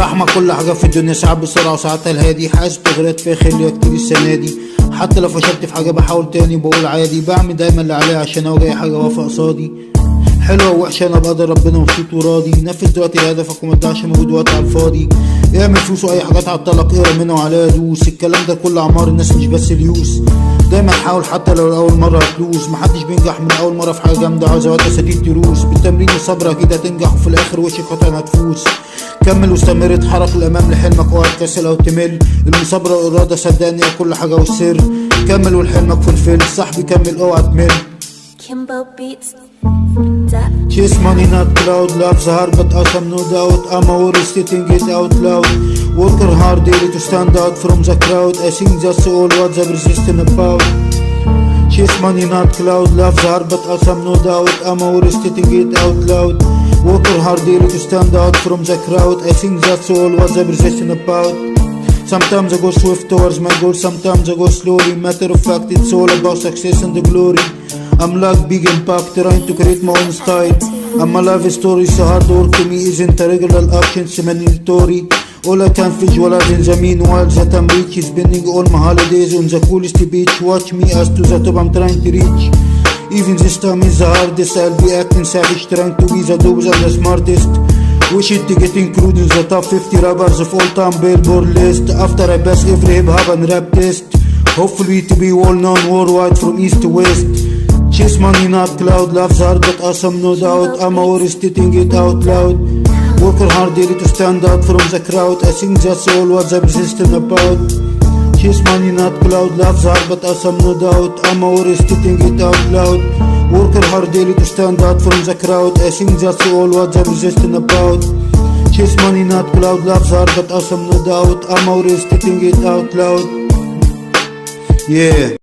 رحمة كل حاجة في الدنيا ساعات بسرعة وساعات الهادي، حاسس بتغييرات فيا خليها كتير السنة دي. حتى لو فشلت في حاجة بحاول تاني بقول عادي، بعمل دايما اللي عليا عشان اواجه اي حاجة واقفة قصادي. حلوة ووحشة انا بقدر ربنا مبسوط وراضي، نفذ دلوقتي هدفك ومتضيعش مجهود وقت على الفاضي. اعمل فلوس واي حاجة تعطلك اقرا منها وعليها دوس، الكلام ده كل اعمار الناس مش بس اليوس. دايما حاول حتى لو اول مرة هتلوز، محدش بينجح من اول مرة في حاجة جامدة، عاوزة وقت اساتيد دروس. بالتمرين والصبر اكيد هتنجح وفي الاخر وشك قطعا هتفوز. كمل واستمر اتحرك للامام لحلمك اوعى تكسل او تمل، المثابرة والاراده صدقني هي كل حاجة والسر. كمل والحلمك في الفيل صاحبي كمل اوعى تمل. Kimbo Beats. Chase money not cloud, love's hard but awesome no doubt. I'm always stating it out loud. Working hard daily to stand out from the crowd. I think that's all what the persistent about. Chase money not cloud, love's hard but awesome no doubt. I'm always stating it out loud. Working hard daily to stand out from the crowd. I think that's all what the persistent about. Sometimes I go swift towards my goal, sometimes I go slowly. Matter of fact, it's all about success and the glory. I'm like big impact, trying to create my own style. I'm a life story, so hard work to me isn't a regular action, it's mandatory. All I can visualize in the meanwhile that I'm rich, spending all my holidays on the coolest beach. Watch me as to the top I'm trying to reach. Even this time is the hardest, I'll be acting savage, trying to be the dopest and the smartest. Wish it to get included in the top 50 rappers of all time Billboard list. After I pass every hip hop and rap test, hopefully to be well known worldwide from east to west. Chase money not cloud, love's hard but awesome no doubt. I'm always stating it out loud. Working hard daily to stand out from the crowd. I think that's all what the persistent about. Chase money not cloud, love's hard but awesome no doubt. I'm always stating it out loud. Working hard daily to stand out from the crowd. I think that's all what the persistent about. Chase money not cloud, love's hard but awesome no doubt. I'm always stating it out loud. Yeah.